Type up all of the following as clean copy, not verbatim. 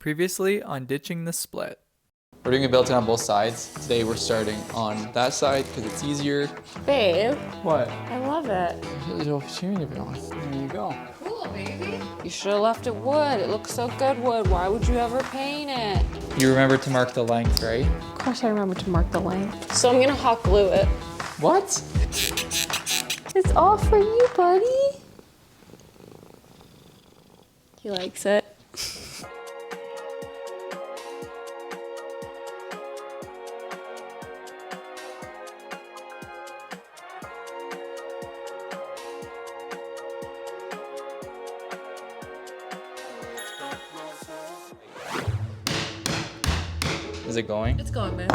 Previously on Ditching the Split. We're doing a built-in on both sides. Today we're starting on that side because it's easier. Babe. What? I love it. There's an opportunity to be on. There you go. Cool, baby. You should have left it wood. It looks so good wood. Why would you ever paint it? You remember to mark the length, right? Of course I remember to mark the length. So I'm gonna hot glue it. What? It's all for you, buddy. He likes it. Is it going? It's going, man.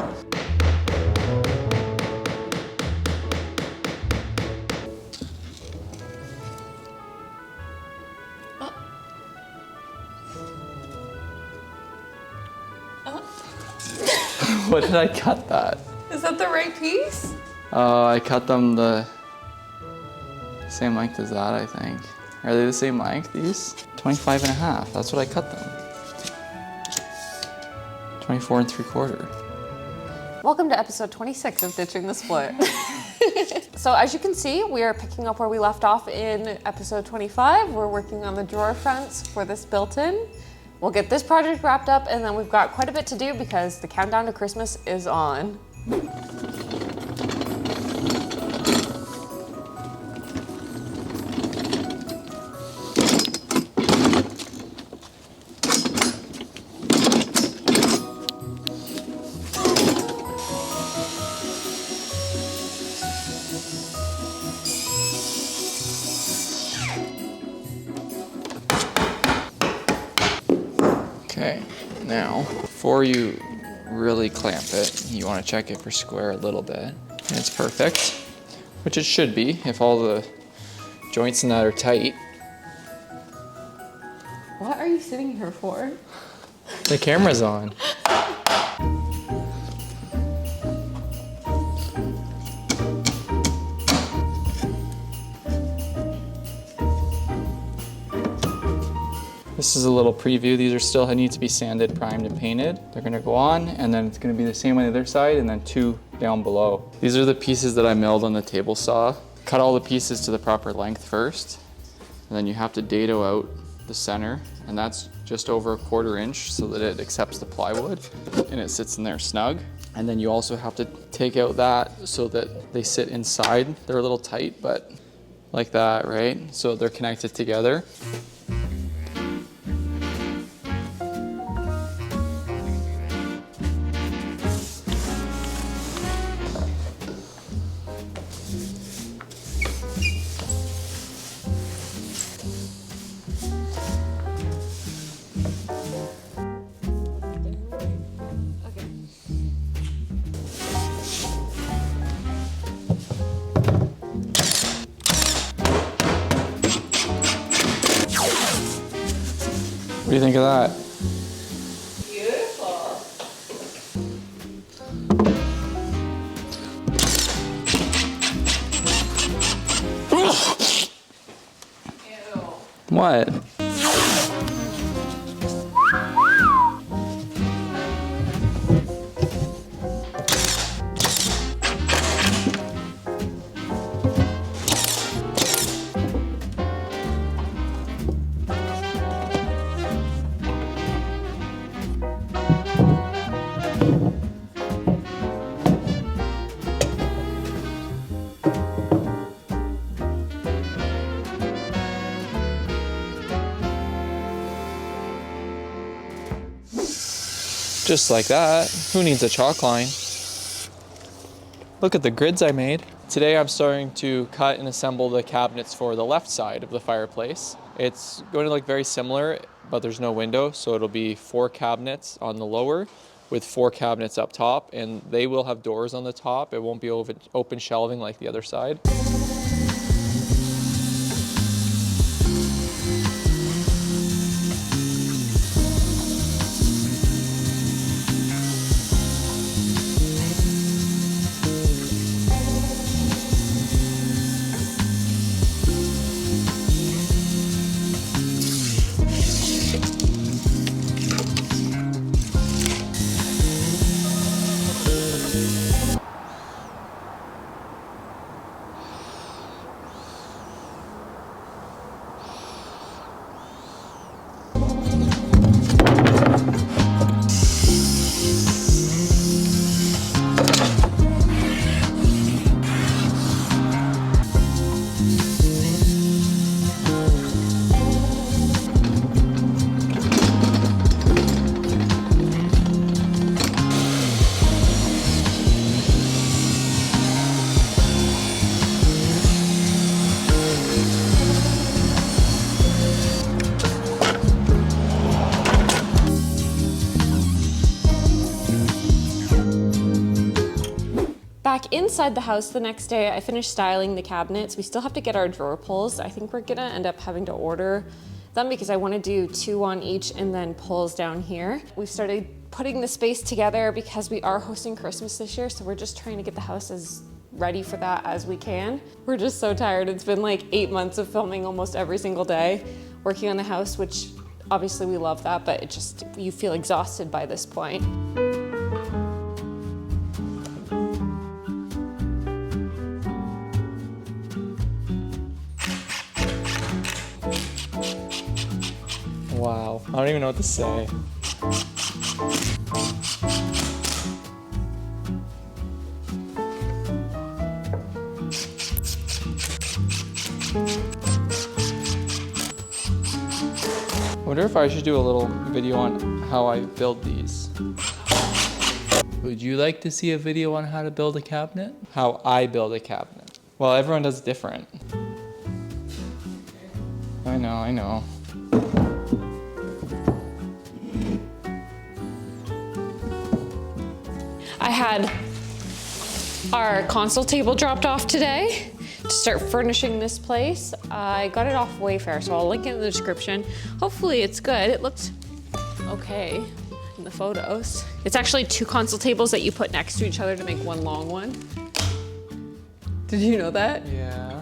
What did I cut that? Is that the right piece? I cut them the same length as that, I think. Are they the same length, these? 25 and a half, that's what I cut them. 24 and 3/4. Welcome to episode 26 of Ditching the Split. So as you can see, we are picking up where we left off in episode 25. We're working on the drawer fronts for this built-in. We'll get this project wrapped up and then we've got quite a bit to do because the countdown to Christmas is on. Okay, now, before you really clamp it, you want to check it for square a little bit. And it's perfect, which it should be if all the joints in that are tight. What are you sitting here for? The camera's on. This is a little preview. These are still need to be sanded, primed, and painted. They're gonna go on, and then it's gonna be the same on the other side, and then two down below. These are the pieces that I milled on the table saw. Cut all the pieces to the proper length first, and then you have to dado out the center, and that's just over a 1/4 inch so that it accepts the plywood, and it sits in there snug. And then you also have to take out that so that they sit inside. They're a little tight, but like that, right? So they're connected together. What do you think of that? Beautiful. Ew. What? Just like that. Who needs a chalk line? Look at the grids I made. Today I'm starting to cut and assemble the cabinets for the left side of the fireplace. It's going to look very similar, but there's no window, so it'll be 4 cabinets on the lower with 4 cabinets up top, and they will have doors on the top. It won't be open shelving like the other side. back inside the house the next day. I finished styling the cabinets. We still have to get our drawer pulls. I think we're gonna end up having to order them because I wanna do 2 on each and then pulls down here. We've started putting the space together because we are hosting Christmas this year, so we're just trying to get the house as ready for that as we can. We're just so tired. It's been like 8 months of filming almost every single day, working on the house, which obviously we love that, but it just, you feel exhausted by this point. Wow. I don't even know what to say. I wonder if I should do a little video on how I build these. Would you like to see a video on how to build a cabinet? How I build a cabinet. Well, everyone does different. I know. I had our console table dropped off today to start furnishing this place. I got it off Wayfair, so I'll link it in the description. Hopefully it's good. It looked okay in the photos. It's actually 2 console tables that you put next to each other to make one long one. Did you know that? Yeah.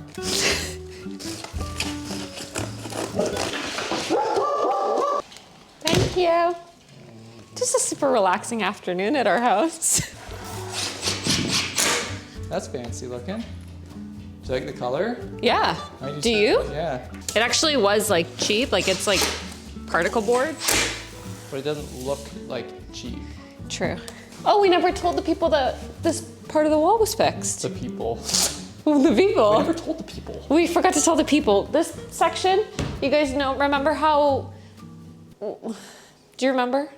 Thank you. Just a super relaxing afternoon at our house. That's fancy looking. Do you like the color? Yeah. Do you? Yeah. It actually was like cheap, like it's like particle board. But it doesn't look like cheap. True. Oh, we never told the people that this part of the wall was fixed. The people. The people. We never told the people. We forgot to tell the people. This section, you guys know, remember how, do you remember?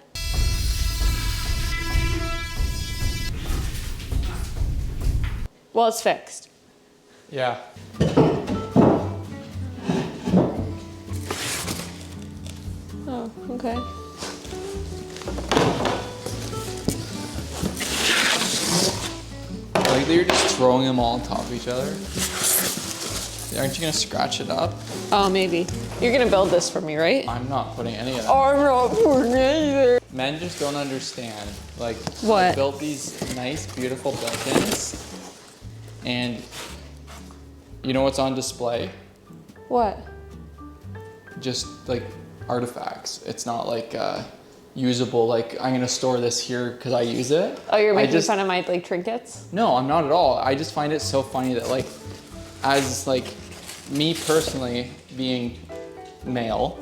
Well, it's fixed. Yeah. Oh, okay. Like they're just throwing them all on top of each other. Aren't you gonna scratch it up? Oh, maybe. You're gonna build this for me, right? I'm not putting any of that. I'm not putting it either. Men just don't understand. Like, What? I built these nice, beautiful built-ins, and you know what's on display? What? Just like artifacts. It's not like usable. Like I'm gonna store this here because I use it. Oh, you're making just, fun of my like trinkets? No, I'm not at all. I just find it so funny that like, as like me personally being male,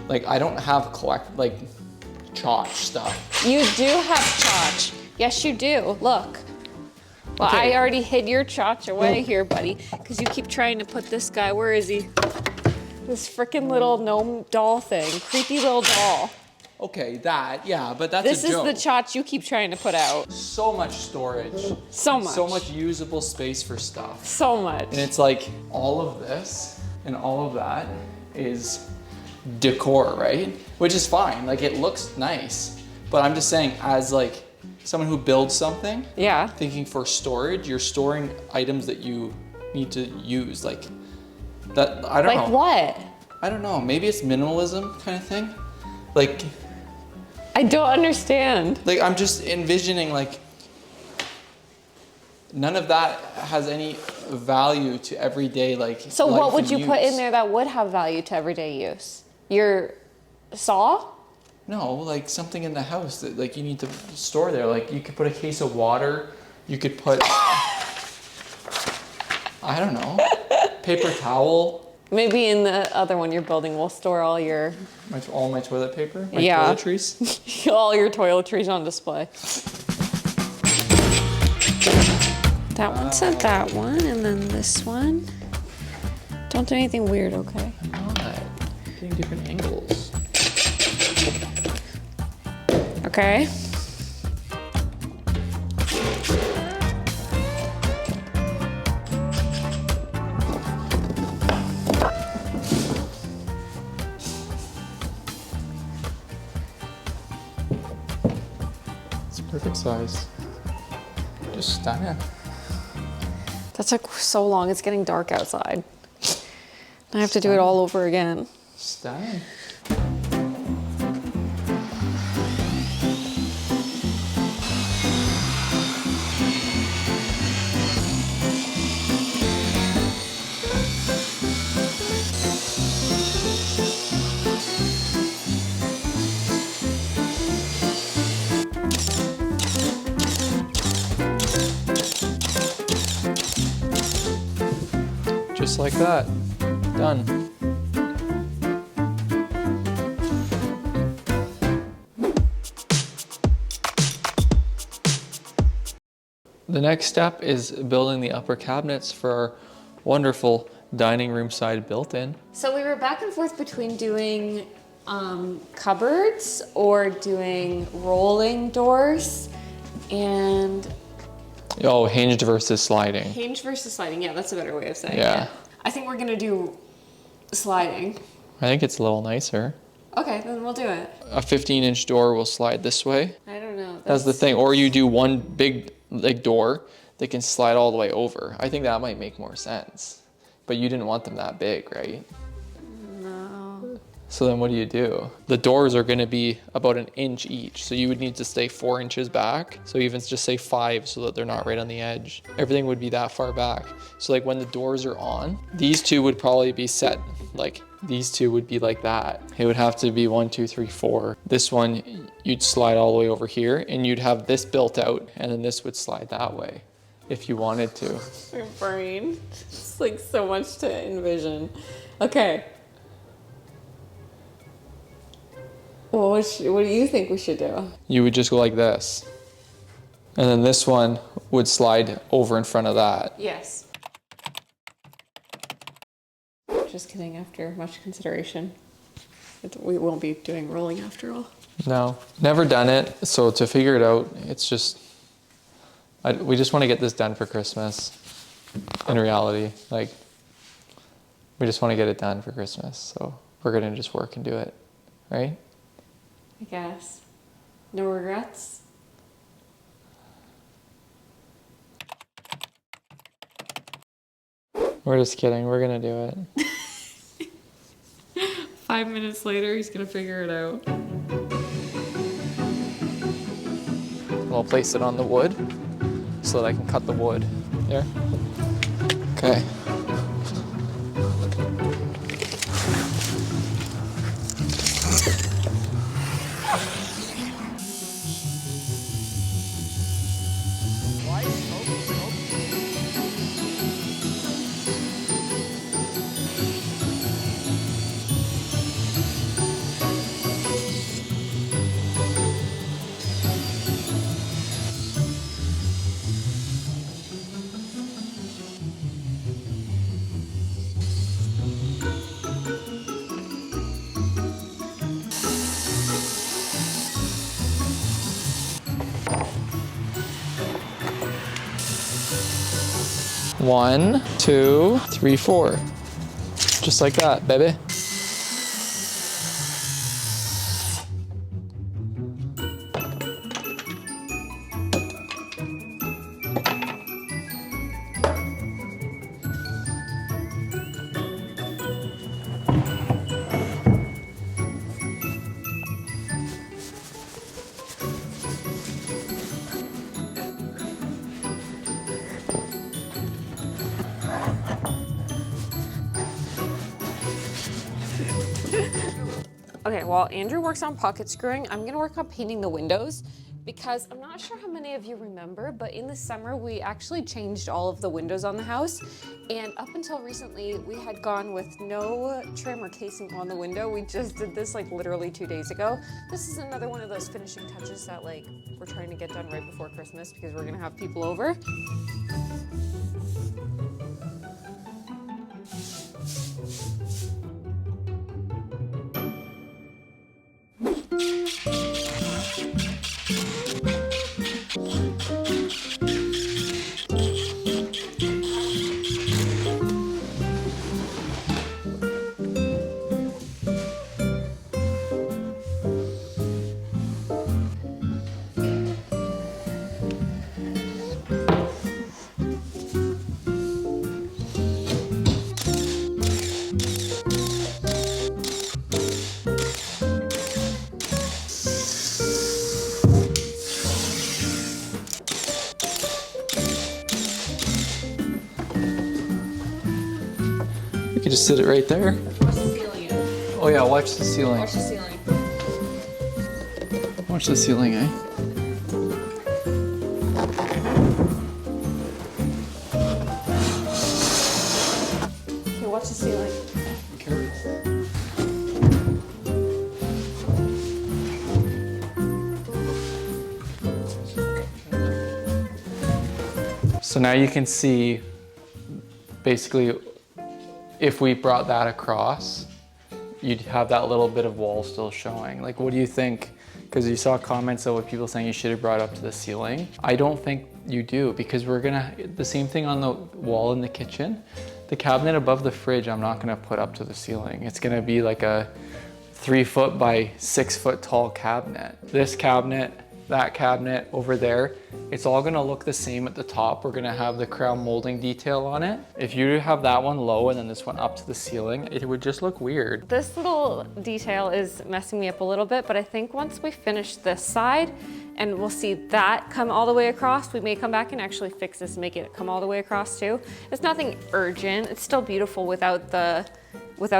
like I don't have tchotch stuff. You do have tchotch. Yes, you do. Look. Well, Okay. I already hid your tchotch away here, buddy, because you keep trying to put this guy, where is he? This freaking little gnome doll thing. Creepy little doll. Okay, yeah, but that's This a is joke. the tchotch you keep trying to put out. So much storage. So much. So much usable space for stuff. So much. And it's like all of this and all of that is decor, right? Which is fine. Like it looks nice. But I'm just saying, as like someone who builds something, Yeah. thinking for storage, you're storing items that you need to use. Like that, I don't know. Like what? I don't know. Maybe it's minimalism kind of thing. Like I don't understand. I'm just envisioning like none of that has any value to everyday like. So life what would and you put use. in there that would have value to everyday use? Your saw? No, like something in the house that like you need to store there. Like you could put a case of water. You could put I don't know, paper towel. Maybe in the other one you're building, we'll store all your All my toilet paper. My Yeah. toiletries. all your toiletries on display. That one said that one, and then this one. Don't do anything weird, okay? I'm not getting different angles. Okay. It's perfect size. Just stunning. That took so long. It's getting dark outside. I have to do it all over again. Stunning. Just like that. Done. The next step is building the upper cabinets for our wonderful dining room side built-in. So we were back and forth between doing cupboards or doing rolling doors and Oh, hinged versus sliding. hinge versus sliding. Yeah, that's a better way of saying Yeah. it. I think we're gonna do sliding. I think it's a little nicer. Okay, then we'll do it. A 15-inch door will slide this way. I don't know. That's the thing. Or you do one big like door that can slide all the way over. I think that might make more sense. But you didn't want them that big, right? No. So then what do? The doors are gonna be about an inch each. So you would need to stay 4 inches back. So even just say 5 so that they're not right on the edge. Everything would be that far back. So like when the doors are on, these two would probably be set, like these two would be like that. It would have to be 1, 2, 3, 4. This one, you'd slide all the way over here and you'd have this built out and then this would slide that way if you wanted to. My brain. It's like so much to envision. Okay. Well, what do you think we should do? You would just go like this. And then this one would slide over in front of that. Yes. Just kidding, after much consideration. We won't be doing rolling after all. No, never done it. So to figure it out, it's just, we just want to get this done for Christmas. In reality, like, we just want to get it done for Christmas. So we're going to just work and do it, right? I guess. No regrets? We're just kidding. We're going to do it. 5 minutes later, he's gonna figure it out. We'll place it on the wood so that I can cut the wood. There. Okay. One, 2, 3, 4. Just like that, baby. Okay, while Andrew works on pocket screwing, I'm gonna work on painting the windows because I'm not sure how many of you remember, but in the summer we actually changed all of the windows on the house. And up until recently, we had gone with no trim or casing on the window. We just did this like literally 2 days ago. This is another one of those finishing touches that like we're trying to get done right before Christmas because we're gonna have people over. could just sit it right there. Watch the ceiling. Oh yeah, watch the ceiling. Watch the ceiling. Watch the ceiling, eh? Okay, watch the ceiling. So now you can see, basically, if we brought that across, you'd have that little bit of wall still showing. Like, what do you think? Because you saw comments of people saying you should have brought up to the ceiling. I don't think you do, because we're gonna, the same thing on the wall in the kitchen. The cabinet above the fridge, I'm not gonna put up to the ceiling. It's gonna be like a 3 foot by 6 foot tall cabinet. This cabinet, that cabinet over there, it's all gonna look the same at the top. We're gonna have the crown molding detail on it. If you have that one low and then this one up to the ceiling, it would just look weird. This little detail is messing me up a little bit, but I think once we finish this side and we'll see that come all the way across, we may come back and actually fix this and make it come all the way across too. It's nothing urgent. It's still beautiful without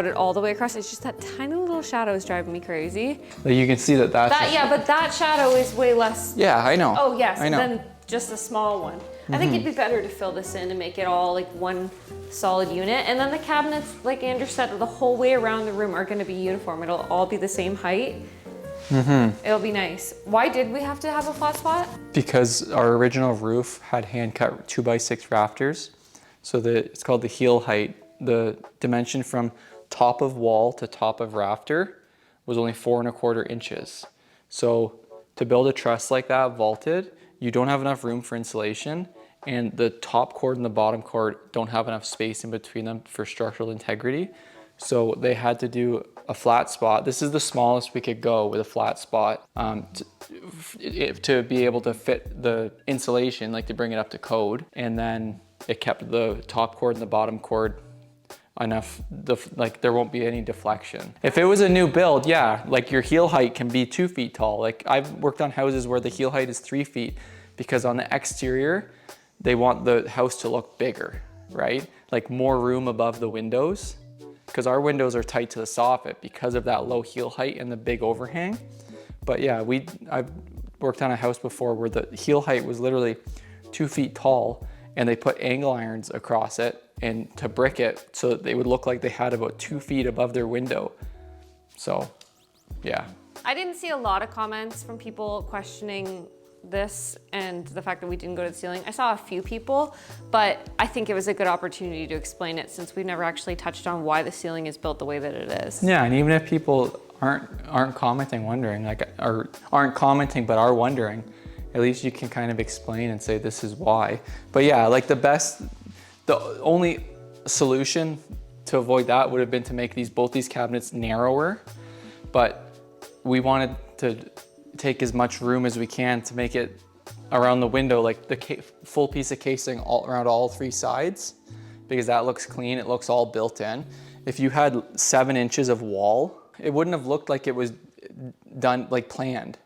it all the way across. It's just that tiny little shadow is driving me crazy. Like you can see that's Yeah, but that shadow is way less. Yeah, I know. Oh yes, I know. than just a small one. I think it'd be better to fill this in and make it all like one solid unit. And then the cabinets, like Andrew said, the whole way around the room are gonna be uniform. It'll all be the same height. It'll be nice. Why did we have to have a flat spot? Because our original roof had hand cut 2x6 rafters. So it's called the heel height. The dimension from top of wall to top of rafter was only 4¼ inches. So to build a truss like that vaulted, you don't have enough room for insulation, and the top cord and the bottom cord don't have enough space in between them for structural integrity. So they had to do a flat spot. This is the smallest we could go with a flat spot to be able to fit the insulation, like to bring it up to code. And then it kept the top cord and the bottom cord enough, like there won't be any deflection. If it was a new build, yeah, like your heel height can be 2 feet tall. Like I've worked on houses where the heel height is 3 feet because on the exterior, they want the house to look bigger, right? Like more room above the windows, because our windows are tight to the soffit because of that low heel height and the big overhang. But yeah, I've worked on a house before where the heel height was literally 2 feet tall, and they put angle irons across it and to brick it so that they would look like they had about 2 feet above their window. So, yeah. I didn't see a lot of comments from people questioning this and the fact that we didn't go to the ceiling. I saw a few people, but I think it was a good opportunity to explain it since we've never actually touched on why the ceiling is built the way that it is. Yeah, and even if people aren't commenting, wondering, like, or aren't commenting but are wondering, at least you can kind of explain and say this is why. But yeah, like the only solution to avoid that would have been to make both these cabinets narrower, but we wanted to take as much room as we can to make it around the window, like the full piece of casing all around all 3 sides, because that looks clean, it looks all built in. If you had 7 inches of wall, it wouldn't have looked like it was done, like planned.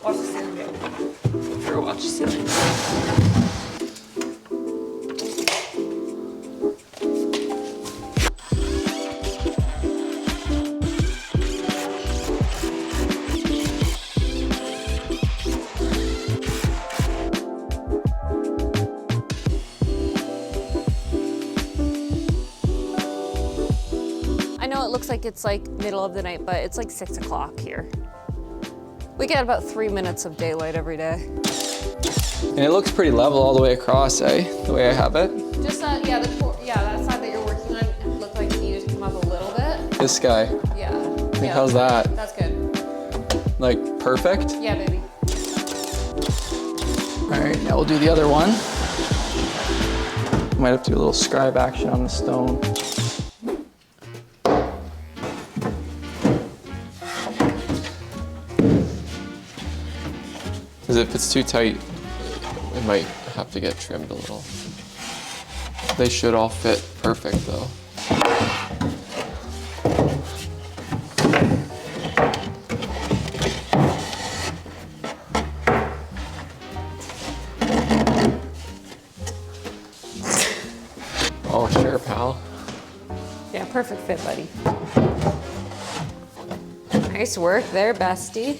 Watch the ceiling. Sure, watch the ceiling. I know it looks like it's like middle of the night, but it's like 6 o'clock here. We get about 3 minutes of daylight every day. And it looks pretty level all the way across, eh? The way I have it. Just that, yeah, that side that you're working on, it looked like it needed to come up a little bit. This guy. Yeah. How's that? That's good. Like, perfect? Yeah, baby. All right, now we'll do the other one. Might have to do a little scribe action on the stone. Because if it's too tight, it might have to get trimmed a little. They should all fit perfect though. fit, buddy. Nice work there, bestie.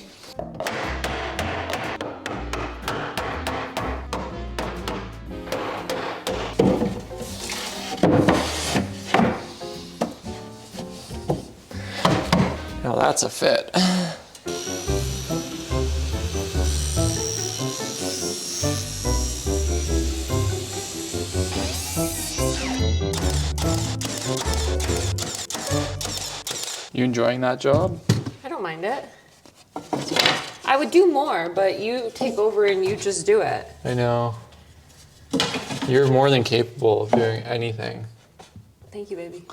Now that's a fit. You enjoying that job? I don't mind it. I would do more, but you take over and you just do it. I know. You're more than capable of doing anything. Thank you, baby.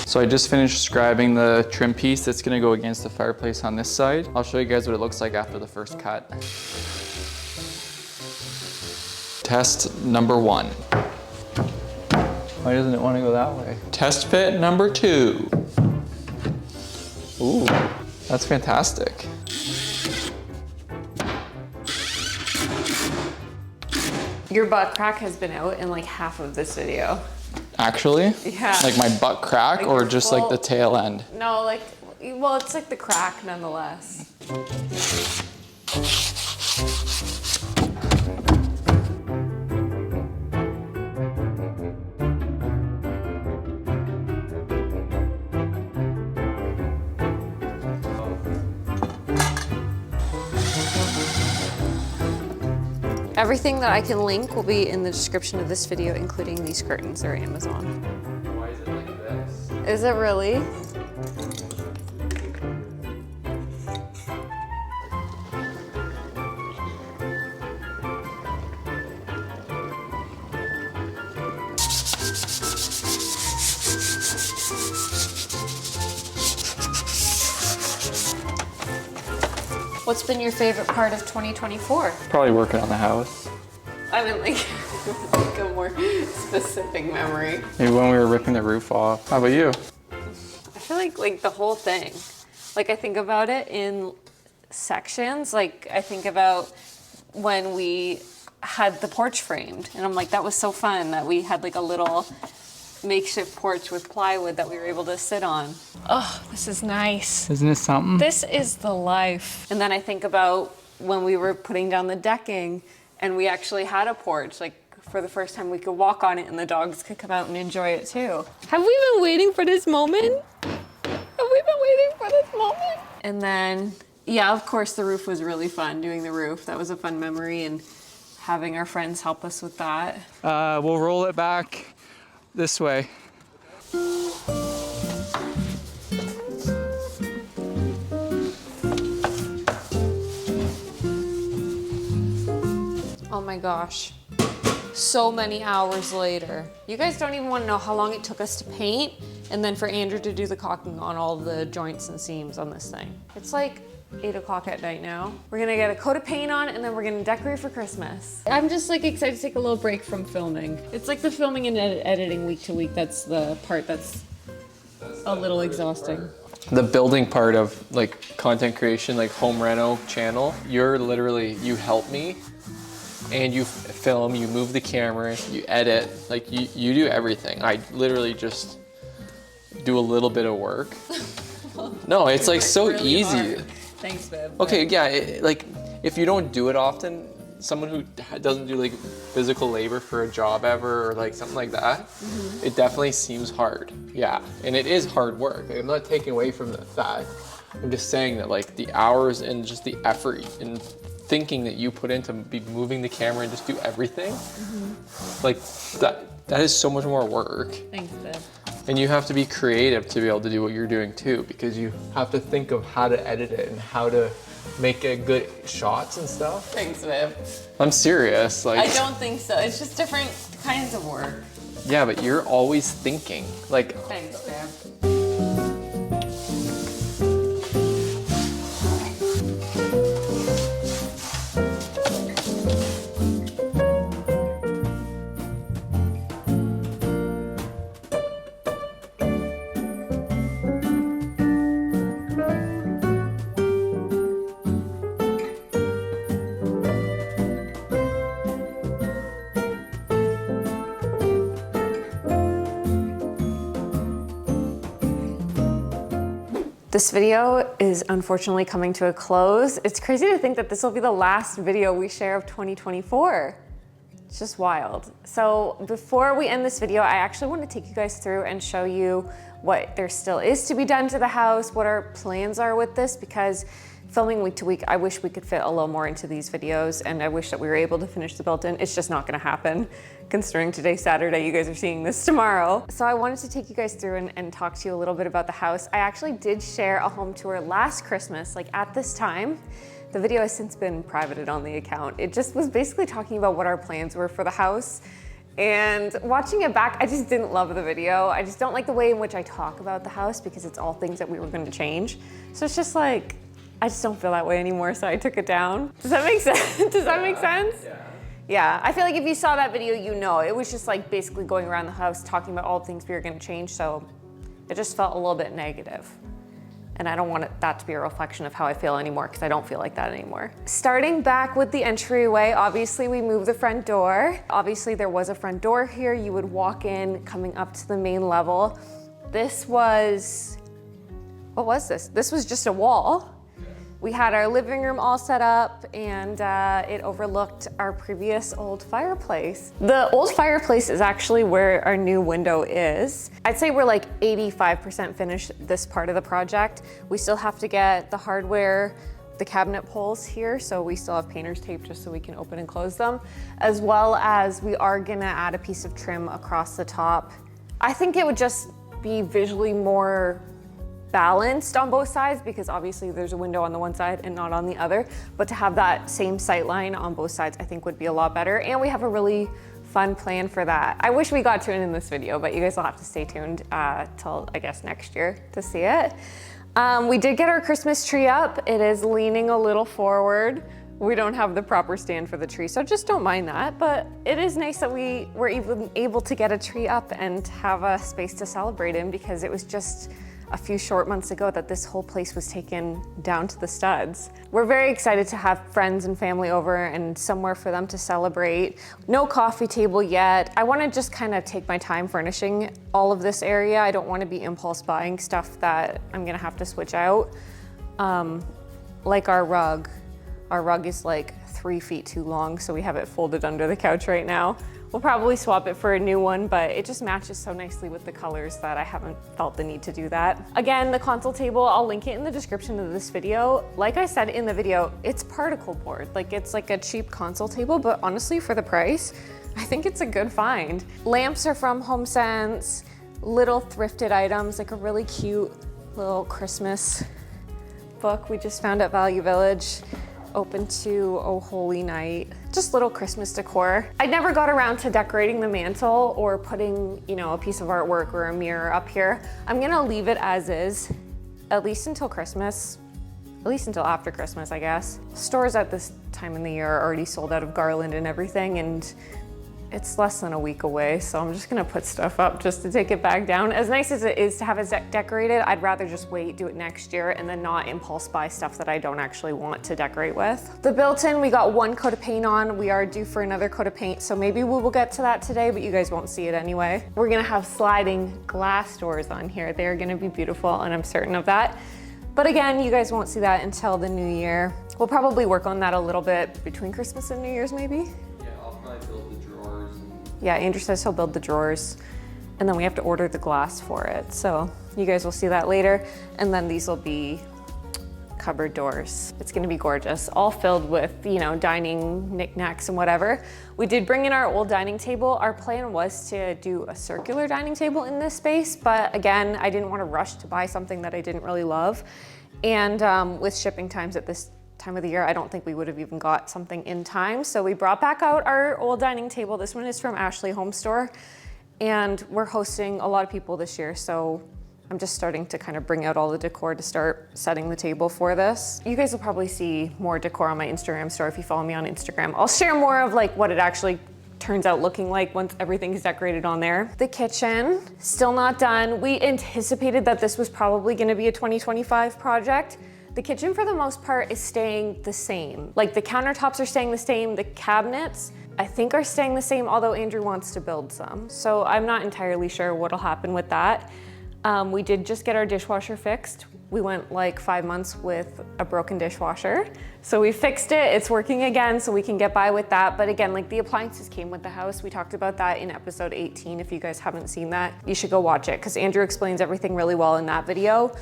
So I just finished scribing the trim piece that's gonna go against the fireplace on this side. I'll show you guys what it looks like after the first cut. Test number 1. Why doesn't it want to go that way? Test fit number 2. Ooh, that's fantastic. Your butt crack has been out in like half of this video. Actually? Yeah. Like my butt crack Like or your just full- like the tail end? No, like, well, it's like the crack nonetheless. Everything that I can link will be in the description of this video, including these curtains. They're Amazon. Why is it like this? Is it really? What's been your favorite part of 2024? Probably working on the house. I mean, like a more specific memory. Maybe when we were ripping the roof off. How about you? I feel like the whole thing. Like I think about it in sections. Like I think about when we had the porch framed, and I'm like, that was so fun that we had like a little makeshift porch with plywood that we were able to sit on. Oh, this is nice. Isn't it something? This is the life. And then I think about when we were putting down the decking and we actually had a porch, like for the first time we could walk on it and the dogs could come out and enjoy it too. Have we been waiting for this moment? Have we been waiting for this moment? And then, yeah, of course the roof was really fun, doing the roof. That was a fun memory, and having our friends help us with that. We'll roll it back this way. Oh my gosh. So many hours later. You guys don't even want to know how long it took us to paint and then for Andrew to do the caulking on all the joints and seams on this thing. It's like 8 o'clock at night now. We're gonna get a coat of paint on and then we're gonna decorate for Christmas. I'm just like excited to take a little break from filming. It's like the filming and editing week to week. That's the part that's a little exhausting. The building part of like content creation, like home reno channel, you're literally, you help me and you film, you move the camera, you edit, like you do everything. I literally just do a little bit of work. No, it's like so really easy. hard. Thanks, babe. Okay, yeah, like if you don't do it often, someone who doesn't do like physical labor for a job ever or like something like that, it definitely seems hard. Yeah, and it is hard work. Like, I'm not taking away from that. I'm just saying that like the hours and just the effort and thinking that you put into be moving the camera and just do everything, like that is so much more work. Thanks, babe. And you have to be creative to be able to do what you're doing too, because you have to think of how to edit it and how to make a good shots and stuff. Thanks, babe. I'm serious. Like, I don't think so. It's just different kinds of work. yeah, but you're always thinking. Like, Thanks, babe. This video is unfortunately coming to a close. It's crazy to think that this will be the last video we share of 2024. It's just wild. So before we end this video, I actually want to take you guys through and show you what there still is to be done to the house, what our plans are with this, because filming week to week, I wish we could fit a little more into these videos, and I wish that we were able to finish the built-in. It's just not gonna happen, considering today's Saturday, you guys are seeing this tomorrow. So I wanted to take you guys through and talk to you a little bit about the house. I actually did share a home tour last Christmas, like at this time. The video has since been privated on the account. It just was basically talking about what our plans were for the house. And watching it back, I just didn't love the video. I just don't like the way in which I talk about the house because it's all things that we were gonna change. So it's just like, I just don't feel that way anymore, so I took it down. Does that make sense? Does that make sense? Yeah. Yeah, I feel like if you saw that video, you know. It was just like basically going around the house talking about all the things we were gonna change, so it just felt a little bit negative. And I don't want that to be a reflection of how I feel anymore, because I don't feel like that anymore. Starting back with the entryway, obviously we moved the front door. Obviously there was a front door here. You would walk in coming up to the main level. This was, what was this? This was just a wall. We had our living room all set up, and it overlooked our previous old fireplace. The old fireplace is actually where our new window is. I'd say we're like 85% finished this part of the project. We still have to get the hardware, the cabinet poles here, so we still have painter's tape just so we can open and close them, as well as we are gonna add a piece of trim across the top. I think it would just be visually more balanced on both sides, because obviously there's a window on the one side and not on the other, but to have that same sight line on both sides I think would be a lot better, and we have a really fun plan for that. I wish we got to it in this video, but you guys will have to stay tuned till I guess next year to see it. We did get our Christmas tree up. It is leaning a little forward. We don't have the proper stand for the tree, so just don't mind that, but it is nice that we were even able to get a tree up and have a space to celebrate in, because it was just a few short months ago that this whole place was taken down to the studs. We're very excited to have friends and family over and somewhere for them to celebrate. No coffee table yet. I wanna just kind of take my time furnishing all of this area. I don't wanna be impulse buying stuff that I'm gonna have to switch out. Like our rug. Our rug is like 3 feet too long, so we have it folded under the couch right now. We'll probably swap it for a new one, but it just matches so nicely with the colors that I haven't felt the need to do that. Again, the console table, I'll link it in the description of this video. Like I said in the video, it's particle board. Like it's like a cheap console table, but honestly for the price, I think it's a good find. Lamps are from HomeSense, little thrifted items, like a really cute little Christmas book we just found at Value Village. Open to Oh Holy Night, just little Christmas decor. I never got around to decorating the mantle or putting, you know, a piece of artwork or a mirror up here. I'm gonna leave it as is, at least until Christmas, at least until after Christmas, I guess. Stores at this time in the year are already sold out of garland and everything, and it's less than a week away, so I'm just gonna put stuff up just to take it back down. As nice as it is to have it decorated, I'd rather just wait, do it next year, and then not impulse buy stuff that I don't actually want to decorate with. The built-in, we got 1 coat of paint on. We are due for another coat of paint, so maybe we will get to that today, but you guys won't see it anyway. We're gonna have sliding glass doors on here. They're gonna be beautiful, and I'm certain of that. But again, you guys won't see that until the new year. We'll probably work on that a little bit between Christmas and New Year's, maybe. Yeah, Andrew says he'll build the drawers, and then we have to order the glass for it. So you guys will see that later. And then these will be cupboard doors. It's gonna be gorgeous, all filled with, you know, dining knickknacks and whatever. We did bring in our old dining table. Our plan was to do a circular dining table in this space, but again, I didn't want to rush to buy something that I didn't really love. And with shipping times at this time of the year, I don't think we would have even got something in time. So we brought back out our old dining table. This one is from Ashley Home Store, and we're hosting a lot of people this year. So I'm just starting to kind of bring out all the decor to start setting the table for this. You guys will probably see more decor on my Instagram store if you follow me on Instagram. I'll share more of like what it actually turns out looking like once everything's decorated on there. The kitchen, still not done. We anticipated that this was probably gonna be a 2025 project. The kitchen, for the most part, is staying the same. Like the countertops are staying the same, the cabinets, I think are staying the same, although Andrew wants to build some. So I'm not entirely sure what'll happen with that. We did just get our dishwasher fixed. We went like 5 months with a broken dishwasher. So we fixed it, it's working again, so we can get by with that. But again, like the appliances came with the house. We talked about that in episode 18. If you guys haven't seen that, you should go watch it because Andrew explains everything really well in that video.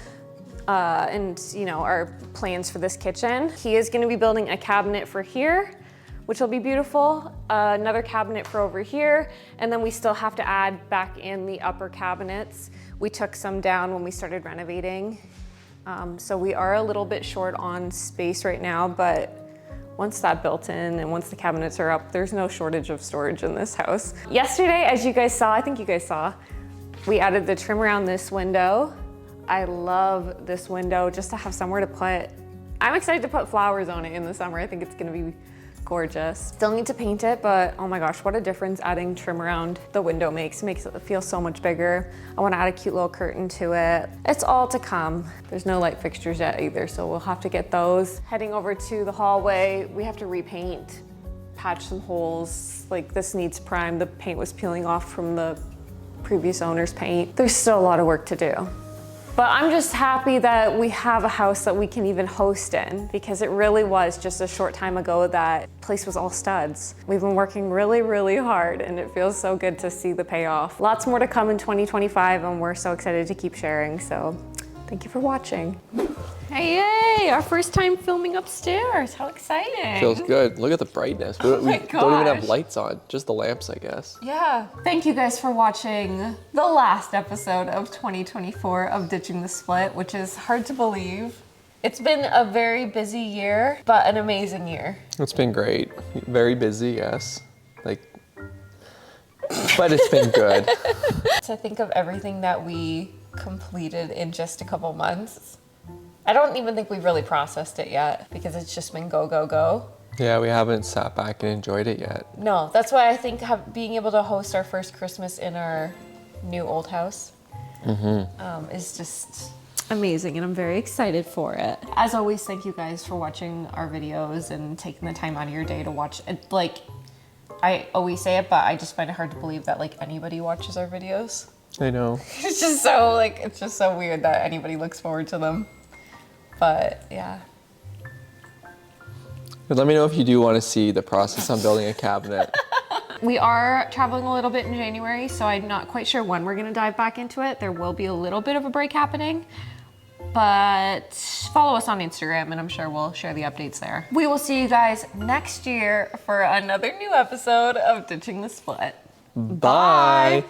And you know, our plans for this kitchen. He is gonna be building a cabinet for here, which will be beautiful. Another cabinet for over here. And then we still have to add back in the upper cabinets. We took some down when we started renovating. So we are a little bit short on space right now, but once that built in and once the cabinets are up, there's no shortage of storage in this house. Yesterday, as you guys saw, I think you guys saw, we added the trim around this window. I love this window just to have somewhere to put. I'm excited to put flowers on it in the summer. I think it's gonna be gorgeous. Still need to paint it, but oh my gosh, what a difference adding trim around the window makes. It makes it feel so much bigger. I want to add a cute little curtain to it. It's all to come. There's no light fixtures yet either, so we'll have to get those. Heading over to the hallway, we have to repaint, patch some holes. Like this needs prime. The paint was peeling off from the previous owner's paint. There's still a lot of work to do. But I'm just happy that we have a house that we can even host in, because it really was just a short time ago that place was all studs. We've been working really, really hard and it feels so good to see the payoff. Lots more to come in 2025 and we're so excited to keep sharing. So thank you for watching. Hey, yay, our first time filming upstairs. How exciting. Feels good. Look at the brightness. We don't even have lights on, just the lamps, I guess. Yeah. Thank you guys for watching the last episode of 2024 of Ditching the Split, which is hard to believe. It's been a very busy year, but an amazing year. It's been great. Very busy, yes. But it's been good. To think of everything that we completed in just a couple months. I don't even think we've really processed it yet because it's just been go, go, go. Yeah, we haven't sat back and enjoyed it yet. No, that's why I think being able to host our first Christmas in our new old house is just amazing, and I'm very excited for it. As always, thank you guys for watching our videos and taking the time out of your day to watch it. Like, I always say it, but I just find it hard to believe that like anybody watches our videos. I know. It's just so it's just so weird that anybody looks forward to them. But yeah. But let me know if you do want to see the process on building a cabinet. We are traveling a little bit in January, so I'm not quite sure when we're gonna dive back into it. There will be a little bit of a break happening, but follow us on Instagram and I'm sure we'll share the updates there. We will see you guys next year for another new episode of Ditching the Split. Bye.